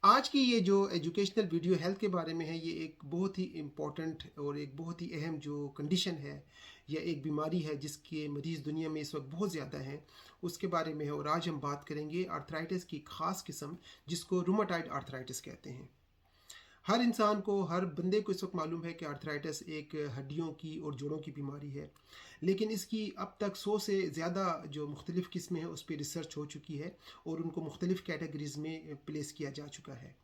आज की ये जो एजुकेशनल वीडियो हेल्थ के बारे में है, ये एक बहुत ही इम्पोर्टेंट और एक बहुत ही अहम जो कंडीशन है या एक बीमारी है जिसके मरीज़ दुनिया में इस वक्त बहुत ज़्यादा हैं, उसके बारे में है। और आज हम बात करेंगे आर्थराइटिस की ख़ास किस्म जिसको रूमेटॉइड आर्थराइटिस कहते हैं। हर इंसान को, हर बंदे को इस वक्त मालूम है कि आर्थराइटिस एक हड्डियों की और जोड़ों की बीमारी है, लेकिन इसकी अब तक 100 से ज़्यादा जो मुख्तलिफ़ किस्में हैं उस पर रिसर्च हो चुकी है और उनको मुख्तलिफ़ कैटेगरीज़ में प्लेस किया जा चुका है।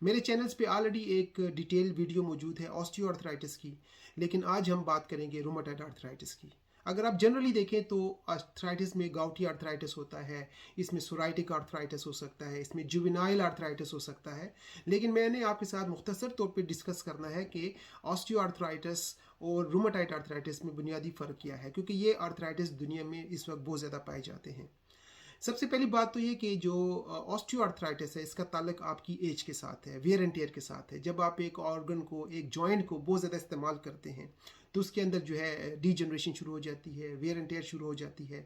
मेरे चैनल्स पे ऑलरेडी एक डिटेल वीडियो मौजूद है ऑस्टियोआर्थराइटिस की, लेकिन आज हम बात करेंगे रूमेटॉइड आर्थराइटिस की। अगर आप जनरली देखें तो आर्थराइटिस में गाउटी आर्थराइटिस होता है, इसमें सोराइटिक आर्थराइटिस हो सकता है, इसमें जुवेनाइल आर्थराइटिस हो सकता है। लेकिन मैंने आपके साथ मुख्तसर तौर पे डिस्कस करना है कि ऑस्टियोआर्थराइटिस और रूमेटॉइड आर्थराइटिस में बुनियादी फ़र्क क्या है, क्योंकि ये आर्थराइटिस दुनिया में इस वक्त बहुत ज़्यादा पाए जाते हैं। सबसे पहली बात तो ये कि जो ऑस्टियोआर्थराइटिस है इसका ताल्लुक आपकी एज के साथ है, वेयर एंड टेयर के साथ है। जब आप एक ऑर्गन को, एक जॉइंट को बहुत ज़्यादा इस्तेमाल करते हैं तो उसके अंदर जो है डीजनरेशन शुरू हो जाती है, वेयर एंड टेयर शुरू हो जाती है।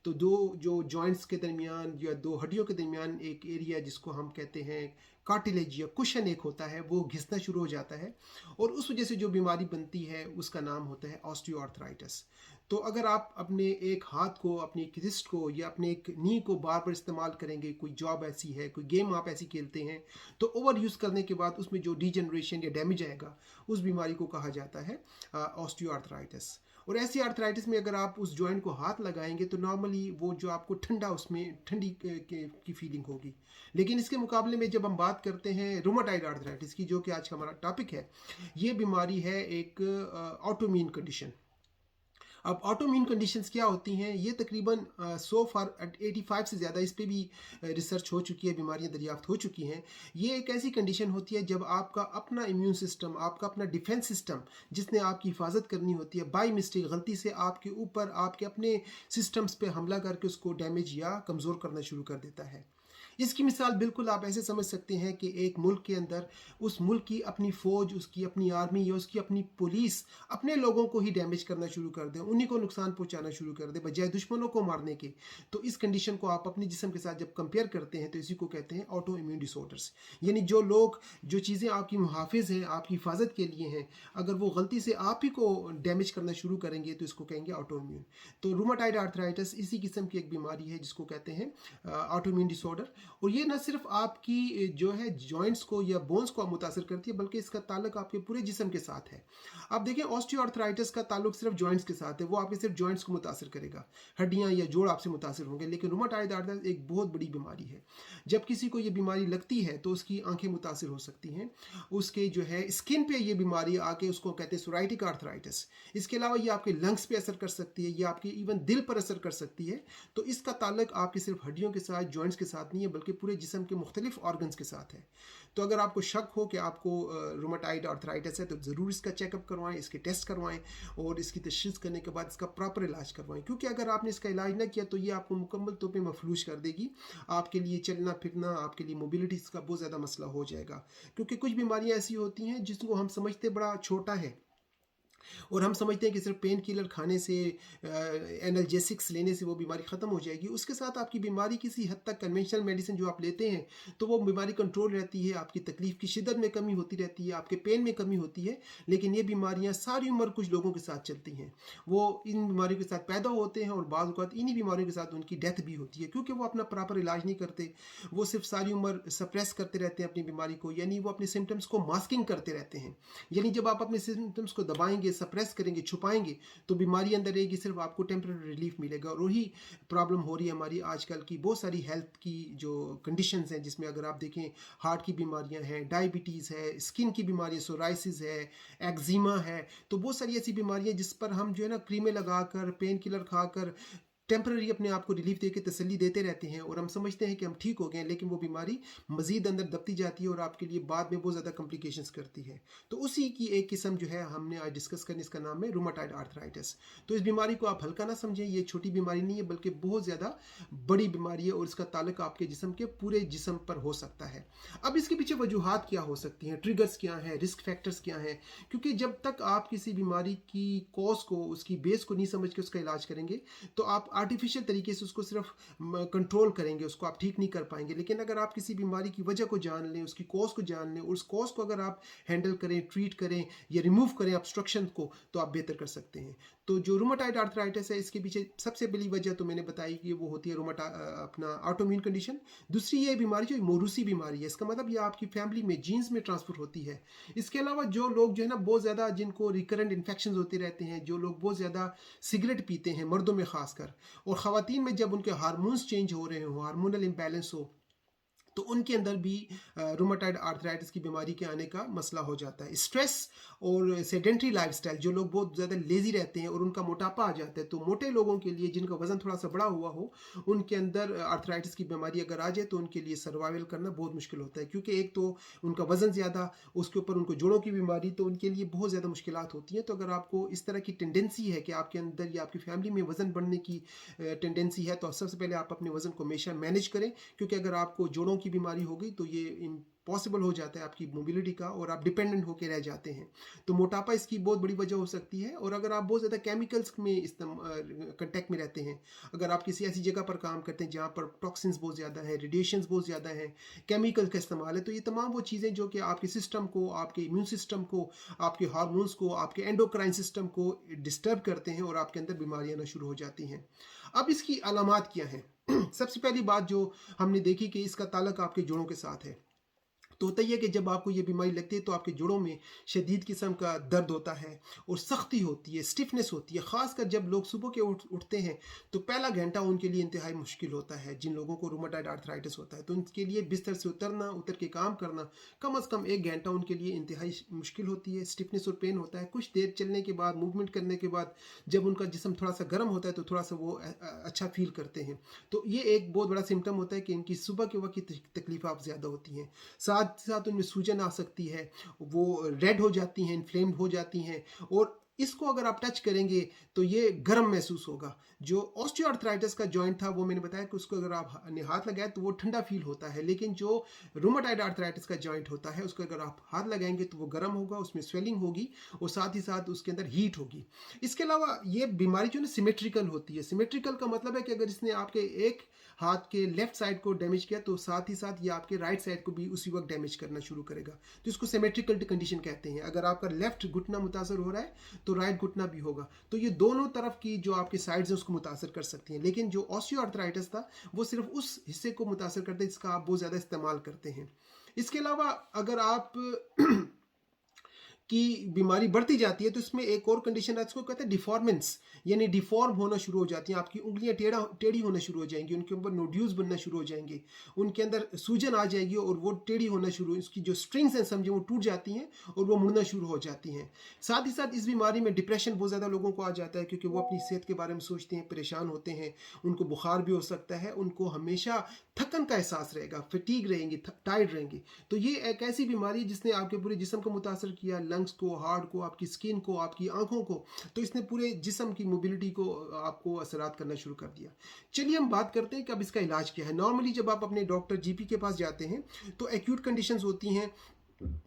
तो दो जो जॉइंट्स के दरमियान या दो हड्डियों के दरमियान एक एरिया जिसको हम कहते हैं कार्टिलेज या कुशन एक होता है, वो घिसना शुरू हो जाता है और उस वजह से जो बीमारी बनती है उसका नाम होता है ऑस्टियोआर्थराइटिस। तो अगर आप अपने एक हाथ को, अपनी एक रिस्ट को या अपने एक नी को बार बार इस्तेमाल करेंगे, कोई जॉब ऐसी है, कोई गेम आप ऐसी खेलते हैं, तो ओवर यूज़ करने के बाद उसमें जो डीजनरेशन या डैमेज आएगा उस बीमारी को कहा जाता है ऑस्टियोआर्थराइटिस। और ऐसी आर्थराइटिस में अगर आप उस जॉइंट को हाथ लगाएंगे तो नॉर्मली वो जो आपको ठंडा, उसमें ठंडी की फीलिंग होगी। लेकिन इसके मुकाबले में जब हम बात करते हैं रूमेटॉइड आर्थराइटिस की, जो कि आज का हमारा टॉपिक है, ये बीमारी है एक ऑटोइम्यून कंडीशन। अब ऑटोइम्यून कंडीशंस क्या होती हैं, ये तकरीबन 85 से ज़्यादा इस पे भी रिसर्च हो चुकी है, बीमारियां दरियाफ्त हो चुकी हैं। ये एक ऐसी कंडीशन होती है जब आपका अपना इम्यून सिस्टम, आपका अपना डिफेंस सिस्टम जिसने आपकी हिफाजत करनी होती है, बाई मिस्टेक, गलती से आपके ऊपर, आपके अपने सिस्टम्स पे हमला करके उसको डैमेज या कमज़ोर करना शुरू कर देता है। इसकी मिसाल बिल्कुल आप ऐसे समझ सकते हैं कि एक मुल्क के अंदर उस मुल्क की अपनी फ़ौज, उसकी अपनी आर्मी या उसकी अपनी पुलिस अपने लोगों को ही डैमेज करना शुरू कर दे, उन्हीं को नुकसान पहुंचाना शुरू कर दे बजाय दुश्मनों को मारने के। तो इस कंडीशन को आप अपने जिस्म के साथ जब कंपेयर करते हैं तो इसी को कहते हैं ऑटो इम्यून डिसऑर्डर्स। यानी जो लोग, जो चीज़ें आपकी मुहाफिज हैं, आपकी हिफाजत के लिए हैं, अगर वो गलती से आप ही को डैमेज करना शुरू करेंगे तो इसको कहेंगे ऑटो इम्यून। तो रूमेटॉइड आर्थराइटिस इसी किस्म की एक बीमारी है जिसको कहते हैं ऑटो इम्यून डिसऑर्डर। और ये न सिर्फ आपकी जो है जॉइंट्स को या बोन्स को मुतासर करती है, बल्कि इसका ताल्लुक आपके पूरे जिस्म के साथ है। अब देखें, ऑस्टियोआर्थराइटिस का ताल्लुक सिर्फ जॉइंट्स के साथ है, वो आपके सिर्फ जॉइंट्स को मुतासर करेगा, हड्डियां या जोड़ आपसे मुतासर होंगे। लेकिन रूमेटॉइड आर्थराइटिस एक बहुत बड़ी बीमारी है। जब किसी को ये बीमारी लगती है तो उसकी आंखें मुतासर हो सकती हैं, उसके जो है स्किन पे ये बीमारी आके उसको कहते हैं सोराइटिक आर्थराइटिस। इसके अलावा ये आपके लंग्स पे असर कर सकती है, ये आपके इवन दिल पर असर कर सकती है। तो इसका ताल्लुक आपके सिर्फ हड्डियों के साथ, जॉइंट्स के साथ नहीं है, बल्कि पूरे जिस्म के मुख्तलिफ ऑर्गन्स के साथ है। तो अगर आपको शक हो कि आपको रूमेटॉइड आर्थराइटिस है तो ज़रूर इसका चेकअप करवाएं, इसके टेस्ट करवाएं और इसकी तशख़ीस करने के बाद इसका प्रॉपर इलाज करवाएं। क्योंकि अगर आपने इसका इलाज ना किया तो ये आपको मुकम्मल तौर पे मफलूज कर देगी। आपके लिए चलना फिरना, आपके लिए मोबिलिटी का बहुत ज़्यादा मसला हो जाएगा। क्योंकि कुछ बीमारियाँ ऐसी होती हैं जिसको हम समझते बड़ा छोटा है और हम समझते हैं कि सिर्फ पेन किलर खाने से, एनाल्जेसिक्स लेने से वो बीमारी ख़त्म हो जाएगी। उसके साथ आपकी बीमारी किसी हद तक, कन्वेंशनल मेडिसिन जो आप लेते हैं तो वो बीमारी कंट्रोल रहती है, आपकी तकलीफ़ की शिद्दत में कमी होती रहती है, आपके पेन में कमी होती है। लेकिन ये बीमारियाँ सारी उम्र कुछ लोगों के साथ चलती हैं। वो इन बीमारियों के साथ पैदा होते हैं और बाद वक़्त इन्हीं बीमारियों के साथ उनकी डेथ भी होती है, क्योंकि वो अपना प्रॉपर इलाज नहीं करते। वो सिर्फ सारी उम्र सप्रेस करते रहते हैं अपनी बीमारी को, यानी वो अपने सिम्टम्स को मास्किंग करते रहते हैं। यानी जब आप अपने सिम्टम्स को दबाएंगे, सप्रेस करेंगे, छुपाएंगे, तो बीमारी अंदर रहेगी, सिर्फ आपको टेम्परेरी रिलीफ मिलेगा। और वही प्रॉब्लम हो रही है हमारी आजकल की बहुत सारी हेल्थ की जो कंडीशंस हैं, जिसमें अगर आप देखें हार्ट की बीमारियां हैं, डायबिटीज़ है, स्किन की बीमारी, सोराइसिस है, एक्जिमा है। तो बहुत सारी ऐसी बीमारियां जिस पर हम जो है ना क्रीमें लगाकर, पेन किलर खाकर टेम्पररी अपने आप को रिलीफ देके तसल्ली देते रहते हैं और हम समझते हैं कि हम ठीक हो गए हैं, लेकिन वो बीमारी मज़ीद अंदर दबती जाती है और आपके लिए बाद में बहुत ज़्यादा कॉम्प्लिकेशंस करती है। तो उसी की एक किस्म जो है हमने आज डिस्कस करनी, इसका नाम है रूमेटॉइड आर्थराइटिस। तो इस बीमारी को आप हल्का ना समझें, ये छोटी बीमारी नहीं है बल्कि बहुत ज़्यादा बड़ी बीमारी है और इसका ताल्लुक आपके जिस्म के पूरे जिस्म पर हो सकता है। अब इसके पीछे वजूहात क्या हो सकती हैं, ट्रिगर्स क्या हैं, रिस्क फैक्टर्स क्या हैं? क्योंकि जब तक आप किसी बीमारी की कॉज को, उसकी बेस को नहीं समझ के उसका इलाज करेंगे तो आप आर्टिफिशियल तरीके से उसको सिर्फ कंट्रोल करेंगे, उसको आप ठीक नहीं कर पाएंगे। लेकिन अगर आप किसी बीमारी की वजह को जान लें, उसकी कॉज को जान लें, उस कॉज को अगर आप हैंडल करें, ट्रीट करें या रिमूव करें ऑब्स्ट्रक्शन को, तो आप बेहतर कर सकते हैं। तो जो रूमेटाइड आर्थराइटिस है, इसके पीछे सबसे बड़ी वजह तो मैंने बताई कि वो होती है अपना ऑटोइम्यून कंडीशन। दूसरी ये बीमारी जो मौरूसी बीमारी है, इसका मतलब ये आपकी फैमिली में जीन्स में ट्रांसफर होती है। इसके अलावा जो लोग जो है ना बहुत ज़्यादा जिनको रिकरेंट इन्फेक्शन होते रहते हैं, जो लोग बहुत ज़्यादा सिगरेट पीते हैं, मर्दों में खासकर, और ख़वातीन में जब उनके हार्मोन्स चेंज हो रहे हो, हार्मोनल इम्बैलेंस हो, तो उनके अंदर भी रूमेटाइड आर्थराइटिस की बीमारी के आने का मसला हो जाता है। स्ट्रेस और सेडेंट्री लाइफस्टाइल, जो लोग बहुत ज़्यादा लेजी रहते हैं और उनका मोटापा आ जाता है, तो मोटे लोगों के लिए जिनका वजन थोड़ा सा बड़ा हुआ हो, उनके अंदर आर्थराइटिस की बीमारी अगर आ जाए तो उनके लिए सर्वाइवल करना बहुत मुश्किल होता है। क्योंकि एक तो उनका वजन ज़्यादा, उसके ऊपर उनको जोड़ों की बीमारी, तो उनके लिए बहुत ज़्यादा मुश्किलात होती हैं। तो अगर आपको इस तरह की टेंडेंसी है कि आपके अंदर या आपकी फैमिली में वज़न बढ़ने की टेंडेंसी है, तो सबसे पहले आप अपने वज़न को हमेशा मैनेज करें। क्योंकि अगर आपको जोड़ों की बीमारी हो गई तो ये इम्पॉसिबल हो जाता है आपकी मोबिलिटी का, और आप डिपेंडेंट होकर रह जाते हैं। तो मोटापा इसकी बहुत बड़ी वजह हो सकती है। और अगर आप बहुत ज़्यादा केमिकल्स में कंटेक्ट में रहते हैं, अगर आप किसी ऐसी जगह पर काम करते हैं जहाँ पर टॉक्सिन्स बहुत ज़्यादा है, रेडिएशंस बहुत ज़्यादा है, केमिकल का इस्तेमाल है, तो ये तमाम वो चीज़ें जो कि आपके सिस्टम को, आपके इम्यून सिस्टम को, आपके हार्मोन्स को, आपके एंडोक्राइन सिस्टम को डिस्टर्ब करते हैं और आपके अंदर बीमारियाँ आना शुरू हो जाती हैं। अब इसकी अलामात क्या हैं? सबसे पहली बात जो हमने देखी कि इसका ताल्लुक आपके जोड़ों के साथ है। तो होता ही है कि जब आपको ये बीमारी लगती है तो आपके जोड़ों में शदीद किस्म का दर्द होता है और सख्ती होती है, स्टिफनेस होती है। ख़ासकर जब लोग सुबह के उठते हैं तो पहला घंटा उनके लिए इंतहाई मुश्किल होता है। जिन लोगों को रूमेटाइड आर्थराइटिस होता है तो उनके लिए बिस्तर से उतरना, उतर के काम करना, कम अज़ कम 1 घंटा उनके लिए इंतहाई मुश्किल होती है। स्टिफनेस और पेन होता है। कुछ देर चलने के बाद, मूवमेंट करने के बाद, जब उनका जिस्म थोड़ा सा गर्म होता है तो थोड़ा सा वो अच्छा फील करते हैं। तो ये एक बहुत बड़ा सिम्टम होता है कि इनकी सुबह के वक्त की तकलीफ आप ज़्यादा होती हैं। साथ साथ उनमें सूजन आ सकती है, वो रेड हो जाती हैं, इन्फ्लेम्ड हो जाती हैं। और इसको अगर आप टच करेंगे तो ये गर्म महसूस होगा। जो ऑस्टियोआर्थराइटिस का जॉइंट था वो मैंने बताया कि उसको अगर आप हाथ लगाए तो वो ठंडा फील होता है। लेकिन जो रूमेटाइड आर्थराइटिस का जॉइंट होता है उसको अगर आप हाथ लगाएंगे तो वो गर्म होगा, उसमें स्वेलिंग होगी और साथ ही साथ उसके अंदर हीट होगी। इसके अलावा ये बीमारी जो है सिमेट्रिकल होती है। सिमेट्रिकल का मतलब है कि अगर इसने आपके एक हाथ के लेफ्ट साइड को डैमेज किया तो साथ ही साथ ये आपके राइट साइड को भी उसी वक्त डैमेज करना शुरू करेगा। तो इसको सिमेट्रिकल कंडीशन कहते हैं। अगर आपका लेफ्ट घुटना मुतासर हो रहा है तो राइट घुटना भी होगा। तो ये दोनों तरफ की जो आपके साइड्स हैं उसको मुतासर कर सकती हैं। लेकिन जो ऑस्टियोआर्थराइटिस था वो सिर्फ उस हिस्से को मुतासर करता है जिसका आप बहुत ज़्यादा इस्तेमाल करते हैं। इसके अलावा अगर आप की बीमारी बढ़ती जाती है तो इसमें एक और कंडीशन है, इसको कहते हैं डिफॉर्मेंस, यानी डिफॉर्म होना शुरू हो जाती हैं। आपकी उंगलियां टेढ़ी होना शुरू हो जाएंगी, उनके ऊपर नोड्यूल्स बनना शुरू हो जाएंगे, उनके अंदर सूजन आ जाएगी और वो टेढ़ी होना शुरू, इसकी जो स्ट्रिंग्स हैं समझे वो टूट जाती हैं और वो मुड़ना शुरू हो जाती हैं। साथ ही साथ इस बीमारी में डिप्रेशन बहुत ज़्यादा लोगों को आ जाता है क्योंकि वो अपनी सेहत के बारे में सोचते हैं, परेशान होते हैं, उनको बुखार भी हो सकता है, उनको हमेशा थकन का एहसास रहेगा, फटीग रहेंगे, टायर्ड रहेंगे। तो ये एक ऐसी बीमारी है जिसने आपके पूरे जिस्म को मुतासर किया, लंग्स को, हार्ट को, आपकी स्किन को, आपकी आंखों को। तो इसने पूरे जिस्म की मोबिलिटी को आपको असरात करना शुरू कर दिया। चलिए हम बात करते हैं कि अब इसका इलाज क्या है। नॉर्मली जब आप अपने डॉक्टर जीपी के पास जाते हैं तो एक्यूट कंडीशंस होती हैं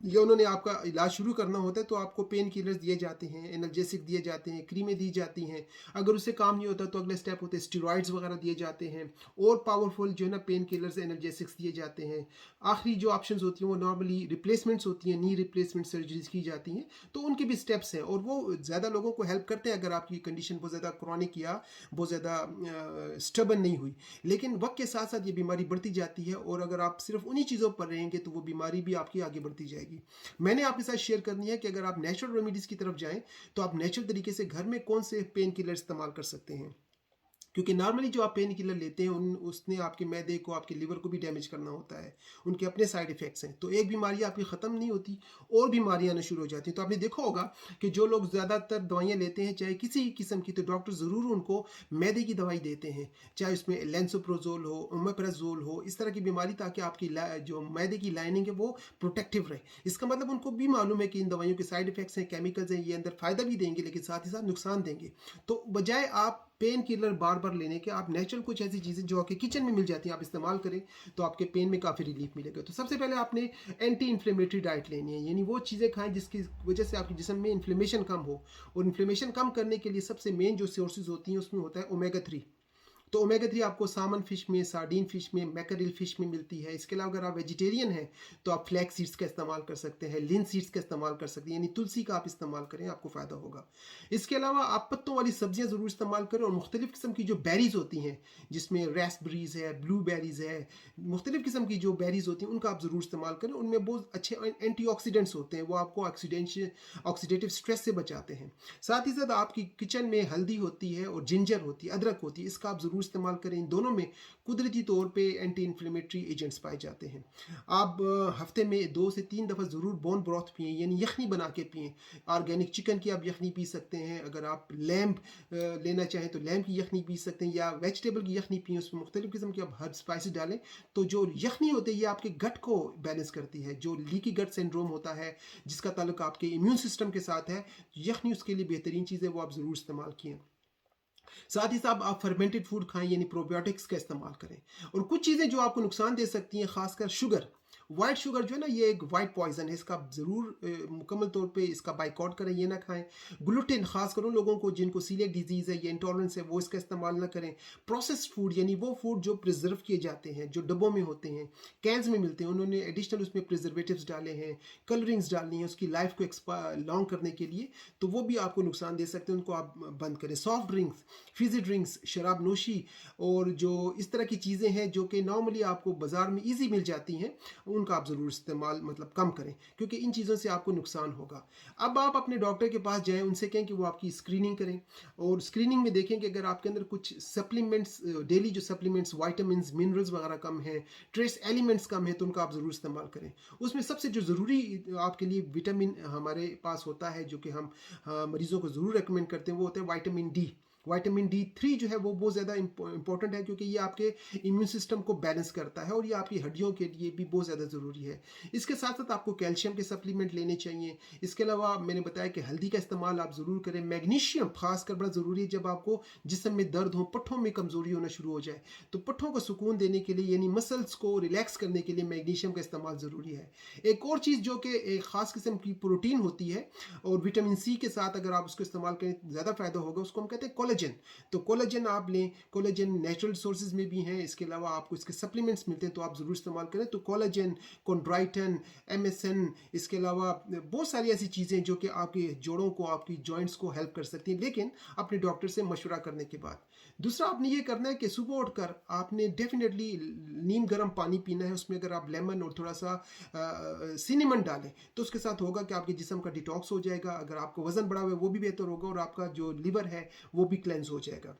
या उन्होंने आपका इलाज शुरू करना होता है तो आपको पेन किलर्स दिए जाते हैं, एनाल्जेसिक दिए जाते हैं, क्रीमें दी जाती हैं। अगर उससे काम नहीं होता तो अगले स्टेप होते हैं स्टेरॉइड्स वगैरह दिए जाते हैं और पावरफुल जो है ना पेन किलर्स, एनाल्जेसिक्स दिए जाते हैं। आखिरी जो ऑप्शंस होती हैं वो नॉर्मली रिप्लेसमेंट्स होती हैं, नी रिप्लेसमेंट सर्जरीज की जाती हैं। तो उनके भी स्टेप्स हैं और वो ज़्यादा लोगों को हेल्प करते हैं अगर आपकी कंडीशन बहुत ज़्यादा क्रॉनिक या बहुत ज़्यादा स्टबन नहीं हुई। लेकिन वक्त के साथ साथ ये बीमारी बढ़ती जाती है और अगर आप सिर्फ उन्हीं चीज़ों पर रहेंगे तो वो बीमारी भी आपकी आगे बढ़ती जाएगी। मैंने आपके साथ शेयर करनी है कि अगर आप नेचुरल रेमेडीज की तरफ जाएं तो आप नेचुरल तरीके से घर में कौन से पेन किलर इस्तेमाल कर सकते हैं। क्योंकि नॉर्मली जो आप पेन किलर लेते हैं उसने आपके मैदे को, आपके लिवर को भी डैमेज करना होता है, उनके अपने साइड इफेक्ट्स हैं। तो एक बीमारी आपकी ख़त्म नहीं होती और बीमारियां आना शुरू हो जाती हैं। तो आपने देखा होगा कि जो लोग ज़्यादातर दवाइयाँ लेते हैं चाहे किसी किस्म की, तो डॉक्टर ज़रूर उनको मैदे की दवाई देते हैं, चाहे उसमें लेंसोप्रोजोल हो, ओमेप्राजोल हो, इस तरह की बीमारी, ताकि आपकी जो मैदे की लाइनिंग है वो प्रोटेक्टिव रहे। इसका मतलब उनको भी मालूम है कि इन दवाइयों के साइड इफेक्ट्स हैं, केमिकल्स हैं, ये अंदर फ़ायदा भी देंगे लेकिन साथ ही साथ नुकसान देंगे। तो बजाय आप पेन किलर बार बार लेने के, आप नेचुरल कुछ ऐसी चीज़ें जो आपके किचन में मिल जाती हैं आप इस्तेमाल करें तो आपके पेन में काफ़ी रिलीफ मिलेगा। तो सबसे पहले आपने एंटी इन्फ्लेमेटरी डाइट लेनी है, यानी वो चीज़ें खाएं जिसकी वजह से आपके जिस्म में इन्फ्लेमेशन कम हो। और इन्फ्लेमेशन कम करने के लिए सबसे मेन जो सोर्सेज होती हैं उसमें होता है ओमेगा 3। तो ओमेगा 3 आपको सामन फिश में, सार्डीन फिश में, मैकरेल फिश में मिलती है। इसके अलावा अगर आप वेजिटेरियन हैं तो आप फ्लैक्स सीड्स का इस्तेमाल कर सकते हैं, लिन सीड्स का इस्तेमाल कर सकते हैं, यानी तुलसी का आप इस्तेमाल करें, आपको फ़ायदा होगा। इसके अलावा आप पत्तों वाली सब्जियां ज़रूर इस्तेमाल करें, और मुख्तलिफ़ किस्म की जो बेरीज़ होती हैं, जिसमें रेस्पबेरीज़ है, ब्लूबेरीज़ है, मुख्तलिफ़ किस्म की जो बेरीज़ होती हैं उनका आप ज़रूर इस्तेमाल करें। उनमें बहुत अच्छे एंटीऑक्सीडेंट्स होते हैं, वो आपको ऑक्सीडेटिव स्ट्रेस से बचाते हैं। साथ ही साथ आपकी किचन में हल्दी होती है और जिंजर होती है, अदरक होती है, इसका आप ज़रूर इस्तेमाल करें। इन दोनों में कुदरती तौर पे एंटी इन्फ्लेमेटरी एजेंट्स पाए जाते हैं। आप हफ्ते में 2 से 3 दफ़ा ज़रूर बोन ब्रॉथ पिएँ, यानी यखनी बना के पिएँ। ऑर्गेनिक चिकन की आप यखनी पी सकते हैं, अगर आप लैम्ब लेना चाहें तो लैम्ब की यखनी पी सकते हैं, या वेजिटेबल की यखनी पिएँ, उसमें मुख्तलिफ़ किस्म की आप हर्ब स्पाइसेस डालें। तो जो यखनी होती है ये आपके गट को बैलेंस करती है। जो लीकी गट सिंड्रोम होता है, जिसका ताल्लुक आपके इम्यून सिस्टम के साथ है, यखनी उसके लिए बेहतरीन चीज़ है, वो आप ज़रूर इस्तेमाल किए। साथ ही साथ आप फर्मेंटेड फूड खाएं, यानी प्रोबायोटिक्स का इस्तेमाल करें। और कुछ चीज़ें जो आपको नुकसान दे सकती हैं, खासकर शुगर, वाइट शुगर जो है ना, ये एक वाइट पॉइजन है, इसका आप ज़रूर मुकम्मल तौर पे इसका बाइकआउट करें, ये ना खाएं। ग्लूटेन, खासकर उन लोगों को जिनको सीलियक डिजीज़ है या इंटॉलरेंस है, वो इसका इस्तेमाल ना करें। प्रोसेस्ड फूड, यानी वो फूड जो प्रिजर्व किए जाते हैं, जो डब्बों में होते हैं, कैंस में मिलते हैं, उन्होंने एडिशनल उसमें प्रिजर्वेटिव्स डाले हैं, कलरिंग्स डालनी है उसकी लाइफ को लॉन्ग करने के लिए, तो वो भी आपको नुकसान दे सकते हैं, उनको आप बंद करें। सॉफ्ट ड्रिंक्स, फिजी ड्रिंक्स, शराब नोशी और जो इस तरह की चीज़ें हैं जो कि नॉर्मली आपको बाज़ार में ईजी मिल जाती हैं, उनका आप ज़रूर इस्तेमाल मतलब कम करें, क्योंकि इन चीज़ों से आपको नुकसान होगा। अब आप अपने डॉक्टर के पास जाएं, उनसे कहें कि वो आपकी स्क्रीनिंग करें, और स्क्रीनिंग में देखें कि अगर आपके अंदर कुछ सप्लीमेंट्स, डेली जो सप्लीमेंट्स, वाइटामिन, मिनरल्स वगैरह कम हैं, ट्रेस एलिमेंट्स कम है, तो उनका आप ज़रूर इस्तेमाल करें। उसमें सबसे जो ज़रूरी आपके लिए विटामिन हमारे पास होता है, जो कि हम मरीज़ों को ज़रूर रिकमेंड करते हैं, वो होता है विटामिन डी। विटामिन डी 3 जो है वो बहुत ज़्यादा इंपॉर्टेंट है, क्योंकि ये आपके इम्यून सिस्टम को बैलेंस करता है, और ये आपकी हड्डियों के लिए भी बहुत ज़्यादा ज़रूरी है। इसके साथ साथ आपको कैल्शियम के सप्लीमेंट लेने चाहिए। इसके अलावा मैंने बताया कि हल्दी का इस्तेमाल आप ज़रूर करें। मैग्नीशियम खासकर बड़ा ज़रूरी है, जब आपको जिस्म में दर्द हो, पट्ठों में कमज़ोरी होना शुरू हो जाए, तो पट्ठों को सुकून देने के लिए, यानी मसल्स को रिलैक्स करने के लिए मैग्नीशियम का इस्तेमाल ज़रूरी है। एक और चीज़ जो कि एक ख़ास किस्म की प्रोटीन होती है, और विटामिन सी के साथ अगर आप उसको इस्तेमाल करें ज़्यादा फ़ायदा होगा, उसको हम कहते हैं कोलेजन। तो कोलेजन आप लें, कोलेजन नेचुरल सोर्सेज में भी हैं, इसके अलावा आपको इसके सप्लीमेंट्स मिलते हैं, तो आप ज़रूर इस्तेमाल करें। तो कोलेजन, कोंड्राइटन, एमएसएन, इसके अलावा बहुत सारी ऐसी चीज़ें जो कि आपके जोड़ों को, आपकी जॉइंट्स को हेल्प कर सकती हैं, लेकिन अपने डॉक्टर से मशवरा करने के बाद। दूसरा आपने ये करना है कि सुबह उठकर आपने डेफिनेटली नीम गर्म पानी पीना है। उसमें अगर आप लेमन और थोड़ा सा सिनेमन डालें, तो उसके साथ होगा कि आपके जिस्म का डिटॉक्स हो जाएगा। अगर आपको वजन बढ़ा हुआ है वो भी बेहतर होगा, और आपका जो लिवर है वो भी क्लेंस हो जाएगा।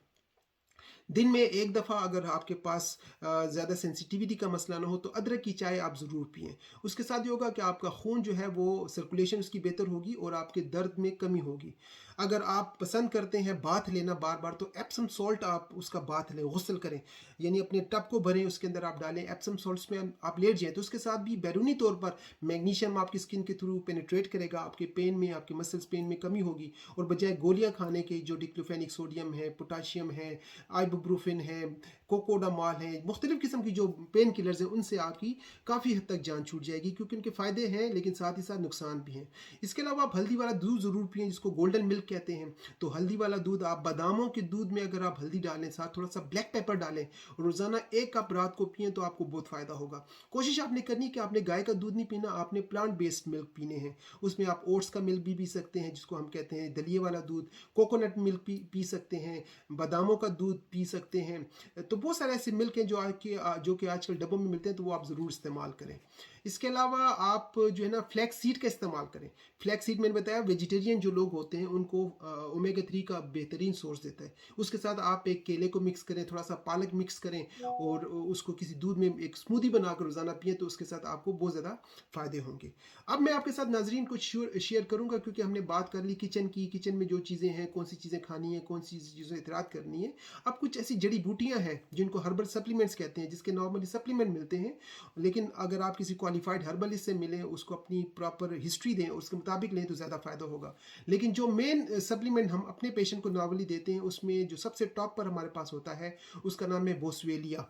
दिन में एक दफ़ा अगर आपके पास ज़्यादा सेंसिटिविटी का मसला ना हो, तो अदरक की चाय आप ज़रूर पिएं। उसके साथ ये होगा कि आपका खून जो है वो सर्कुलेशन उसकी बेहतर होगी, और आपके दर्द में कमी होगी। अगर आप पसंद करते हैं बाथ लेना बार बार, तो एप्सम सॉल्ट आप उसका बाथ लें, गुस्ल करें, यानी अपने टब को भरें, उसके अंदर आप डालें एप्सम सॉल्ट्स में आप लेट जाएँ, तो उसके साथ भी बैरूनी तौर पर मैग्नीशियम आपकी स्किन के थ्रू पेनिट्रेट करेगा, आपके पेन में, आपके मसल्स पेन में कमी होगी, और बजाय गोलियाँ खाने के जो डिक्लोफेनिक सोडियम है, पोटाशियम है, आइबुप्रोफेन है, कोकोडामाल है, मुख्तलिफ़ किस्म की जो पेन किलर्स हैं, उनसे आपकी काफ़ी हद तक जान छूट जाएगी, क्योंकि उनके फ़ायदे हैं लेकिन साथ ही साथ नुकसान भी हैं। इसके अलावा आप हल्दी वाला दूध ज़रूर पिएँ, जिसको गोल्डन मिल्क कहते हैं। तो हल्दी वाला दूध, आप बादामों के दूध में अगर आप हल्दी डालें, साथ थोड़ा सा ब्लैक पेपर डालें, रोज़ाना 1 कप रात को पिएँ, तो आपको बहुत फ़ायदा होगा। कोशिश आपने करनी कि आपने गाय का दूध नहीं पीना, आपने प्लांट बेस्ड मिल्क पीने हैं। उसमें आप ओट्स का मिल्क भी पी सकते हैं, जिसको हम कहते हैं दलिए वाला दूध, कोकोनट मिल्क पी सकते हैं, बादामों का दूध पी सकते हैं। तो बहुत सारे ऐसे मिल्क हैं जो कि आजकल डब्बों में मिलते हैं, तो वो आप ज़रूर इस्तेमाल करें। इसके अलावा आप जो है ना फ्लैक्स सीड का इस्तेमाल करें। फ्लैक्स सीड मैंने बताया वेजिटेरियन जो लोग होते हैं उनको ओमेगा 3 का बेहतरीन सोर्स देता है। उसके साथ आप एक केले को मिक्स करें, थोड़ा सा पालक मिक्स करें, और उसको किसी दूध में एक स्मूदी बनाकर रोज़ाना पिएँ, तो उसके साथ आपको बहुत ज़्यादा फ़ायदे होंगे। अब मैं आपके साथ नाजरीन कुछ शेयर करूँगा, क्योंकि हमने बात कर ली किचन की, किचन में जो चीज़ें हैं, कौन सी चीज़ें खानी है, कौन सी चीज़ों एहतियात करनी है। अब कुछ ऐसी जड़ी बूटियाँ हैं जिनको हर्बल सप्लीमेंट्स कहते हैं, जिसके नॉर्मली सप्लीमेंट मिलते हैं, लेकिन अगर आप किसी क्वालिफाइड हर्बलिस्ट से मिलें, उसको अपनी प्रॉपर हिस्ट्री दें, उसके मुताबिक लें, तो ज़्यादा फ़ायदा होगा। लेकिन जो मेन सप्लीमेंट हम अपने पेशेंट को नॉर्मली देते हैं, उसमें जो सबसे टॉप पर हमारे पास होता है, उसका नाम है बोस्वेलिया।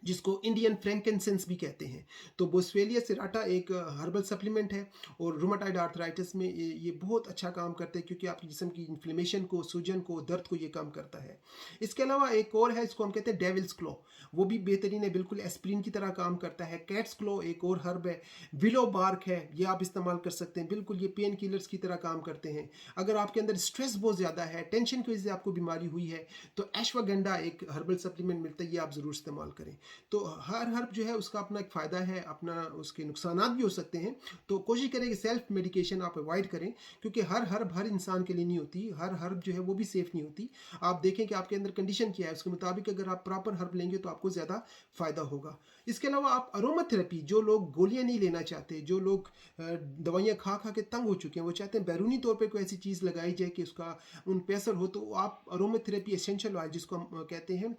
जिसको इंडियन फ्रैंकिनसेंस भी कहते हैं। तो बोस्वेलिया सेराटा एक हर्बल सप्लीमेंट है और रूमेटॉइड आर्थराइटिस में ये बहुत अच्छा काम करते हैं, क्योंकि आपके जिस्म की इन्फ्लेमेशन को, सूजन को, दर्द को ये कम करता है। इसके अलावा एक और है, इसको हम कहते हैं डेविल्स क्लो, वो भी बेहतरीन है, बिल्कुल एस्प्रिन की तरह काम करता है। कैट्स क्लो एक और हर्ब है। विलो बार्क है, ये आप इस्तेमाल कर सकते हैं, बिल्कुल ये पेन किलर्स की तरह काम करते हैं। अगर आपके अंदर स्ट्रेस बहुत ज़्यादा है, टेंशन की वजह से आपको बीमारी हुई है, तो एश्वागंडा एक हर्बल सप्लीमेंट मिलता है, ये आप ज़रूर इस्तेमाल करें। तो हर हर्ब जो है उसका अपना एक फ़ायदा है, अपना उसके नुकसानात भी हो सकते हैं। तो कोशिश करें कि सेल्फ मेडिकेशन आप अवॉइड करें, क्योंकि हर हर्ब हर इंसान के लिए नहीं होती, हर हर्ब जो है वो भी सेफ़ नहीं होती। आप देखें कि आपके अंदर कंडीशन क्या है, उसके मुताबिक अगर आप प्रॉपर हर्ब लेंगे तो आपको ज़्यादा फ़ायदा होगा। इसके अलावा आप अरोमा थेरेपी, जो लोग गोलियां नहीं लेना चाहते, जो लोग दवाइयाँ खा खा के तंग हो चुके हैं, वो चाहते हैं बैरूनी तौर पर कोई ऐसी चीज़ लगाई जाए कि उसका उन पे असर हो, तो आप अरोमा थेरेपी एसेंशियल ऑयल, जिसको हम कहते हैं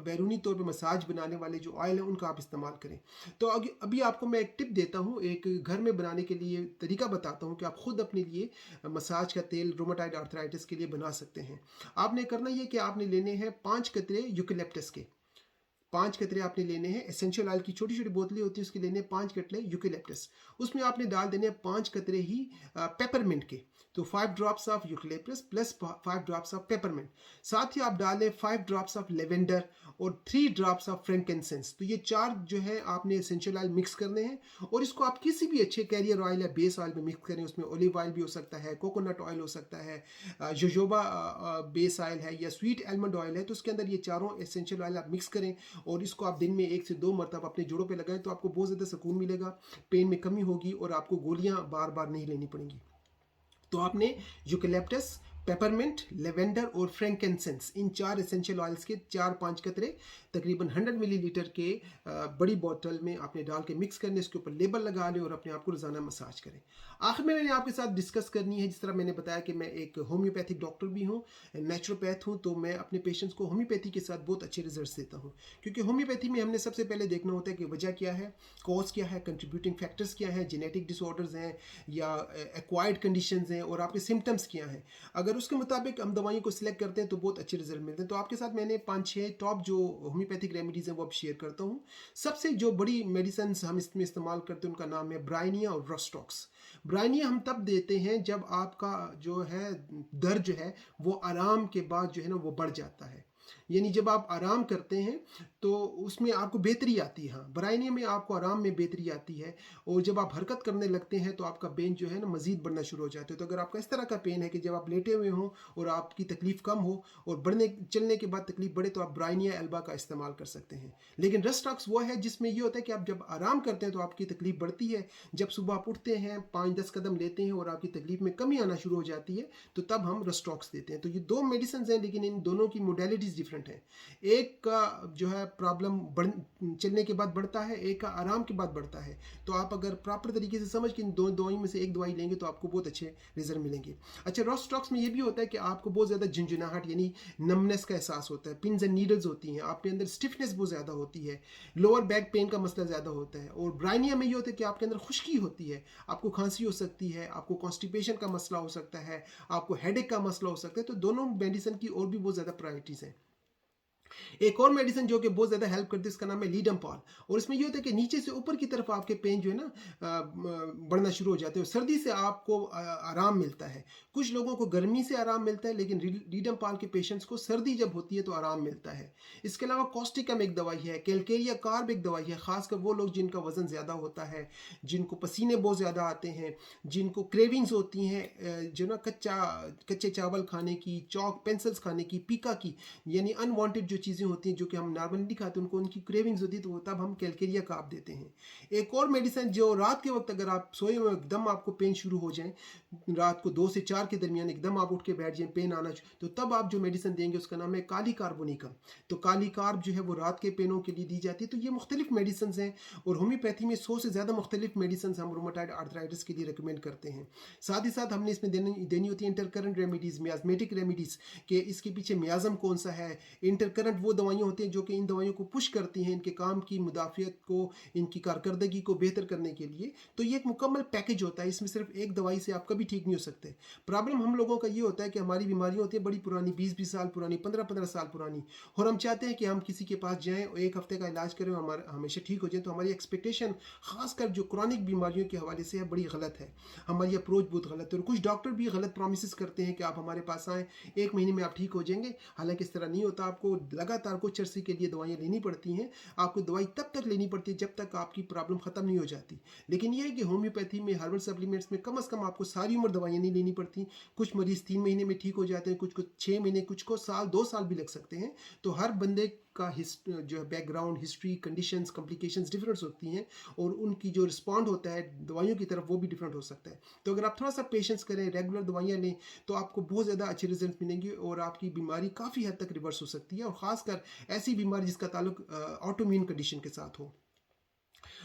बैरूनी तौर पे मसाज बनाने वाले जो ऑयल हैं, उनका आप इस्तेमाल करें। तो अभी आपको मैं एक टिप देता हूँ, एक घर में बनाने के लिए तरीका बताता हूँ कि आप खुद अपने लिए मसाज का तेल रूमेटॉइड आर्थराइटिस के लिए बना सकते हैं। आपने करना ये कि आपने लेने हैं 5 कतरे यूकेलिप्टस के, 5 कतरे आपने लेने हैं। एसेंशियल ऑयल की छोटी छोटी बोतलें होती है, उसके लेने 5 कतरे यूकेलिप्टस। उसमें आपने डाल देने हैं 5 कतरे ही पेपरमिंट के। तो 5 drops of eucalyptus plus 5 drops of peppermint. साथ ही आप डालें 5 ड्रॉप्स ऑफ लेवेंडर और 3 ड्रॉप्स ऑफ फ्रैंकिनसेंस। तो ये 4 जो है आपने एसेंशियल ऑयल मिक्स करने हैं, और इसको आप किसी भी अच्छे कैरियर ऑयल या बेस ऑयल में मिक्स करें। उसमें ऑलिव ऑयल भी हो सकता है, कोकोनट ऑयल हो सकता है, जोजोबा बेस ऑयल है, या स्वीट आलमंड ऑयल है। तो उसके अंदर ये चारों एसेंशियल ऑयल आप मिक्स करें, और इसको आप दिन में 1 से 2 मरतबा अपने जोड़ों पे लगाएं, तो आपको बहुत ज़्यादा सुकून मिलेगा, पेन में कमी होगी, और आपको गोलियां बार बार नहीं लेनी पड़ेंगी। तो आपने यूकेलिप्टस, पेपरमिंट, लेवेंडर और फ्रैंकिनसेंस, इन 4 एसेंशियल ऑयल्स के 4-5 कतरे तकरीबन 100 मिलीलीटर के बड़ी बोतल में आपने डाल के मिक्स करने, इसके ऊपर लेबल लगा लें और अपने आप को रोज़ाना मसाज करें। आखिर में मैंने आपके साथ डिस्कस करनी है, जिस तरह मैंने बताया कि मैं एक होम्योपैथिक डॉक्टर भी हूँ, नेचुरोपैथ हूँ, तो मैं अपने पेशेंट्स को होम्योपैथी के साथ बहुत अच्छे रिजल्ट देता हूँ। क्योंकि होम्योपैथी में हमने सबसे पहले देखना होता है कि वजह क्या है, कॉज क्या है, कंट्रीब्यूटिंग फैक्टर्स क्या है, जेनेटिक डिसऑर्डर्स हैं या एक्वायर्ड कंडीशंस हैं, और आपके सिम्टम्स क्या हैं। अगर उसके मुताबिक हम दवाइयों को सिलेक्ट करते हैं तो बहुत अच्छे रिजल्ट मिलते हैं। तो आपके साथ मैंने 5-6 टॉप जो होम्योपैथिक रेमेडीज़ हैं वो अब शेयर करता हूँ। सबसे जो बड़ी मेडिसिन हम इसमें इस्तेमाल करते हैं उनका नाम है ब्राइनिया और रोस्टॉक्स। ब्राइनिया हम तब देते हैं जब आपका जो है दर्द जो है वो आराम के बाद जो है ना वो बढ़ जाता है, यानी जब आप आराम करते हैं तो उसमें आपको बेहतरी आती है। हाँ, ब्राइनिया में आपको आराम में बेहतरी आती है, और जब आप हरकत करने लगते हैं तो आपका पेन जो है ना मज़ीद बढ़ना शुरू हो जाता है। तो अगर आपका इस तरह का पेन है कि जब आप लेटे हुए हों और आपकी तकलीफ़ कम हो और बढ़ने चलने के बाद तकलीफ बढ़े, तो आप ब्राइनिया एल्बा का इस्तेमाल कर सकते हैं। लेकिन रस्टॉक्स वो है जिसमें ये होता है कि आप जब आराम करते हैं तो आपकी तकलीफ बढ़ती है, जब सुबह आप उठते हैं 5-10 कदम लेते हैं और आपकी तकलीफ में कमी आना शुरू हो जाती है, तो तब हम रस्टॉक्स देते हैं। तो ये 2 मेडिसिन हैं, लेकिन इन दोनों की मोडेलिटीज़ डिफरेंट हैं। एक का जो है प्रॉब्लम चलने के बाद बढ़ता है, एक का आराम के बाद बढ़ता है। तो आप अगर प्रॉपर तरीके से समझ के इन दो दवाई में से एक दवाई लेंगे तो आपको बहुत अच्छे रिजल्ट मिलेंगे। अच्छा, रोस्टॉक्स में ये भी होता है कि आपको बहुत ज़्यादा झुंझुनाहट यानी नमनेस का एहसास होता है, पिन्स एंड नीडल्स होती हैं, आपके अंदर स्टिफनेस बहुत ज़्यादा होती है, लोअर बैक पेन का मसला ज़्यादा होता है। और ब्राइनिया में ये होता है कि आपके अंदर खुश्की होती है, आपको खांसी हो सकती है, आपको कॉन्स्टिपेशन का मसला हो सकता है, आपको हेडेक का मसला हो सकता है। तो दोनों मेडिसिन की और भी बहुत ज़्यादा प्रायोरिटीज़ हैं। एक और मेडिसिन जो कि बहुत ज़्यादा हेल्प करती है, इसका नाम है लीडमपॉल। और इसमें ये होता है कि नीचे से ऊपर की तरफ आपके पेन जो है ना बढ़ना शुरू हो जाते हैं, और सर्दी से आपको आराम मिलता है। कुछ लोगों को गर्मी से आराम मिलता है, लेकिन लीडमपॉल के पेशेंट्स को सर्दी जब होती है तो आराम मिलता है। इसके अलावा कॉस्टिकम एक दवाई है, कैलकेरिया कार्ब एक दवाई है, खासकर वो लोग जिनका वज़न ज़्यादा होता है, जिनको पसीने बहुत ज़्यादा आते हैं, जिनको क्रेविंग्स होती हैं जो ना कच्चे चावल खाने की, चॉक पेंसिल्स खाने की, पीका की, यानी अनवांटेड जो चीज़ें होती हैं जो कि हम नॉर्मली खाते हैं, उनको उनकी क्रेविंग्स होती है, तो तब हम कैलकेरिया कार्ब देते हैं। एक और मेडिसिन जो रात के वक्त अगर आप सोए हुए एकदम आपको पेन शुरू हो जाए, रात को 2 से 4 के दरमियान एकदम आप उठ के बैठ जाए, पेन आना, तो तब आप जो मेडिसिन देंगे उसका नाम है काली कार्बोनिकम। तो काली कार्ब जो है वो रात के पेनों के लिए दी जाती है। तो ये मुख्तलिफ मेडिसिन हैं, और होम्योपैथी में 100 से ज़्यादा मुख्तलिफ मेडिसिन हम रूमेटॉइड आर्थराइटिस के लिए रिकमेंड करते हैं। साथ ही साथ हमने इसमें देनी होती है इंटरकरेंट रेमेडीज़, मियाज़मेटिक रेमेडीज़, कि इसके पीछे मियाज़म कौन सा है, इंटरकरेंट वो दवाइयाँ होती हैं जो कि इन दवाइयों को पुश करती हैं इनके काम की मुदाफ़ियत को, इनकी कारकर्दगी को बेहतर करने के लिए। तो ये एक मुकम्मल पैकेज होता है, इसमें सिर्फ एक दवाई से आप कभी ठीक नहीं हो सकते। प्रॉब्लम हम लोगों का ये होता है कि हमारी बीमारियाँ होती हैं बड़ी पुरानी, 20-20 साल पुरानी, 15-15 साल पुरानी, और हम चाहते हैं कि हम किसी के पास जाएँ, 1 हफ्ते का इलाज करें, हमारा हमेशा ठीक हो जाए। तो हमारी एक्सपेक्टेशन ख़ासकर जो क्रॉनिक बीमारियों के हवाले से है बड़ी गलत है। हमारी अप्रोच बहुत गलत है, और कुछ डॉक्टर भी गलत प्रॉमिसेस करते हैं कि आप हमारे पास आएँ, 1 महीने में आप ठीक हो जाएंगे। हालांकि इस तरह नहीं होता, आपको लगातार कुछ अरसे के लिए दवाइयाँ लेनी पड़ती हैं। आपको दवाई तब तक लेनी पड़ती है जब तक आपकी प्रॉब्लम ख़त्म नहीं हो जाती। लेकिन यह है कि होम्योपैथी में, हर्बल सप्लीमेंट्स में कम से कम आपको सारी उम्र दवाइयाँ नहीं लेनी पड़ती। कुछ मरीज़ 3 महीने में ठीक हो जाते हैं, कुछ को 6 महीने, कुछ को साल, 2 साल भी लग सकते हैं। तो हर बंदे का जो है background, history, conditions, complications different होती हैं, और उनकी जो रिस्पॉन्ड होता है दवाइयों की तरफ वो भी डिफरेंट हो सकता है। तो अगर आप थोड़ा सा पेशेंस करें, रेगुलर दवाइयाँ लें, तो आपको बहुत ज़्यादा अच्छे रिजल्ट मिलेंगे, और आपकी बीमारी काफ़ी हद तक रिवर्स हो सकती है, और ख़ासकर ऐसी बीमारी जिसका ताल्लुक ऑटोइम्यून कंडीशन के साथ हो।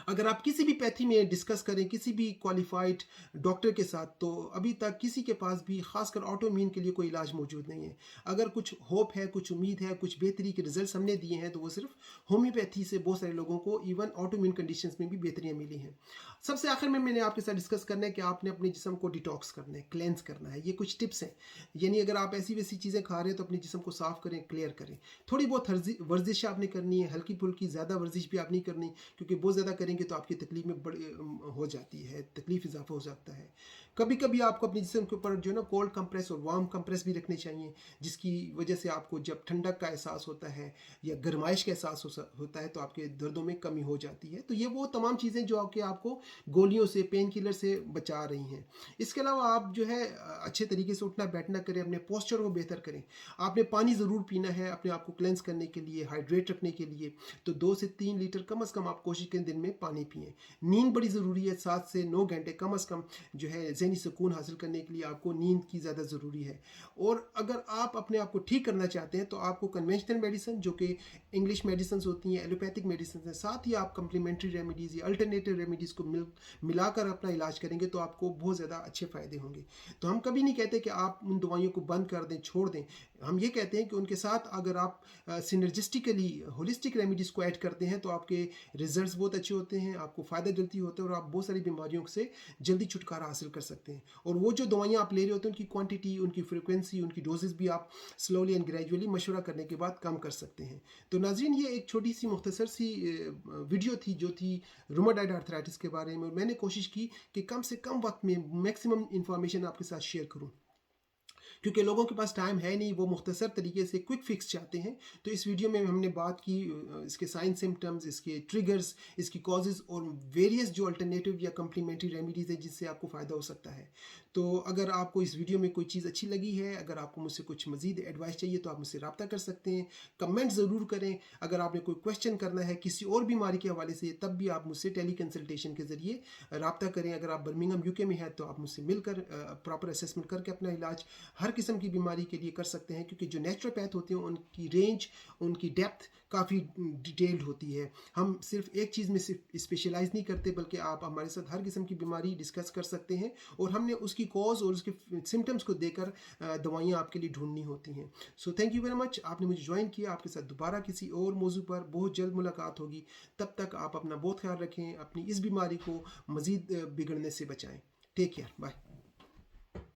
अगर आप किसी भी पैथी में डिस्कस करें किसी भी क्वालिफाइड डॉक्टर के साथ, तो अभी तक किसी के पास भी खासकर ऑटोइम्यून के लिए कोई इलाज मौजूद नहीं है। अगर कुछ होप है, कुछ उम्मीद है, कुछ बेहतरी के रिजल्ट हमने दिए हैं, तो वो सिर्फ होम्योपैथी से बहुत सारे लोगों को इवन ऑटोइम्यून कंडीशंस में भी बेहतरियाँ मिली हैं। सबसे आखिर में मैंने आपके साथ डिस्कस करना है कि आपने अपने जिस्म को डिटॉक्स करना है, क्लेंस करना है। ये कुछ टिप्स हैं, यानी अगर आप ऐसी वैसी चीज़ें खा रहे हैं तो अपने जिस्म को साफ़ करें, क्लियर करें। थोड़ी बहुत वर्जिश आपने करनी है, हल्की फुल्की, ज़्यादा वर्जिश भी आप नहीं करनी, क्योंकि बहुत ज़्यादा करेंगे तो आपकी तकलीफ में बड़ी हो जाती है, तकलीफ इजाफा हो सकता है। कभी कभी आपको अपने जिस्म के ऊपर जो है ना कोल्ड कंप्रेस और वार्म कंप्रेस भी रखने चाहिए, जिसकी वजह से आपको जब ठंडक का एहसास होता है या गर्माइश का एहसास होता है तो आपके दर्दों में कमी हो जाती है। तो ये वो तमाम चीज़ें जो आपको गोलियों से, पेन किलर से बचा रही हैं। इसके अलावा आप जो है अच्छे तरीके से उठना बैठना करें, अपने पोस्चर को बेहतर करें। आपने पानी ज़रूर पीना है अपने आप को क्लेंस करने के लिए, हाइड्रेट रखने के लिए। तो 2 से 3 लीटर कम से कम आप कोशिश करें दिन में पानी पिएँ। नींद बड़ी ज़रूरी है, 7 से 9 घंटे कम से कम जो है ज़हनी सुकून हासिल करने के लिए आपको नींद की ज़्यादा ज़रूरी है। और अगर आप अपने आप को ठीक करना चाहते हैं तो आपको कन्वेंशनल मेडिसिन जो कि इंग्लिश मेडिसिन होती हैं, एलोपैथिक मेडिसिन हैं, साथ ही आप कम्प्लीमेंट्री रेमेडीज़ या अल्टरनेटिव रेमेडीज़ को मिलाकर अपना इलाज करेंगे तो आपको बहुत ज़्यादा अच्छे फ़ायदे होंगे। तो हम कभी नहीं कहते कि आप उन दवाइयों को बंद कर दें, छोड़ दें। हम ये कहते हैं कि उनके साथ अगर आप सिनर्जिस्टिकली होलिस्टिक रेमेडीज़ को ऐड करते हैं तो आपके रिजल्ट्स बहुत अच्छे होते हैं, आपको फ़ायदा जल्दी होता है, और आप बहुत सारी बीमारियों से जल्दी छुटकारा हासिल कर सकते हैं। और वो जो दवाइयाँ आप ले रहे होते हैं उनकी क्वांटिटी, उनकी फ्रिक्वेंसी, उनकी डोजेस भी आप स्लोली एंड ग्रेजुअली मशवरा करने के बाद कम कर सकते हैं। तो नाज़रीन, ये एक छोटी सी मुख्तसर सी वीडियो थी जो थी रूमेटॉइड आर्थराइटिस के बारे में। मैंने कोशिश की कि कम से कम वक्त में मैक्सिमम इंफॉर्मेशन आपके साथ शेयर करूँ, क्योंकि लोगों के पास टाइम है नहीं, वो मुख्तसर तरीके से क्विक फिक्स चाहते हैं। तो इस वीडियो में हमने बात की इसके साइन सिम्टम्स, इसके ट्रिगर्स, इसकी कॉजेज़, और वेरियस जो अल्टरनेटिव या कम्प्लीमेंट्री रेमेडीज़ है जिससे आपको फ़ायदा हो सकता है। तो अगर आपको इस वीडियो में कोई चीज़ अच्छी लगी है, अगर आपको मुझसे कुछ मज़ीद एडवाइस चाहिए तो आप मुझसे रब्ता कर सकते हैं। कमेंट ज़रूर करें। अगर आपने कोई क्वेश्चन करना है किसी और बीमारी के हवाले से, तब भी आप मुझसे टेली कंसल्टेशन के ज़रिए रब्ता करें। अगर आप बर्मिंघम यूके में हैं तो आप मुझसे मिलकर प्रॉपर असेसमेंट करके अपना इलाज हर किस्म की बीमारी के लिए कर सकते हैं, क्योंकि जो नेचुरोपैथ होते हैं उनकी रेंज, उनकी डेप्थ काफ़ी डिटेल्ड होती है। हम सिर्फ एक चीज़ में सिर्फ स्पेशलाइज नहीं करते, बल्कि आप हमारे साथ हर किस्म की बीमारी डिस्कस कर सकते हैं, और हमने उसकी कॉज और उसके सिम्टम्स को देकर दवाइयाँ आपके लिए ढूंढनी होती हैं। So thank you very much, आपने मुझे ज्वाइन किया। आपके साथ दोबारा किसी और मौजू पर बहुत जल्द मुलाकात होगी। तब तक आप अपना बहुत ख्याल रखें, अपनी इस बीमारी को मज़ीद बिगड़ने से बचाएँ। Take care, bye.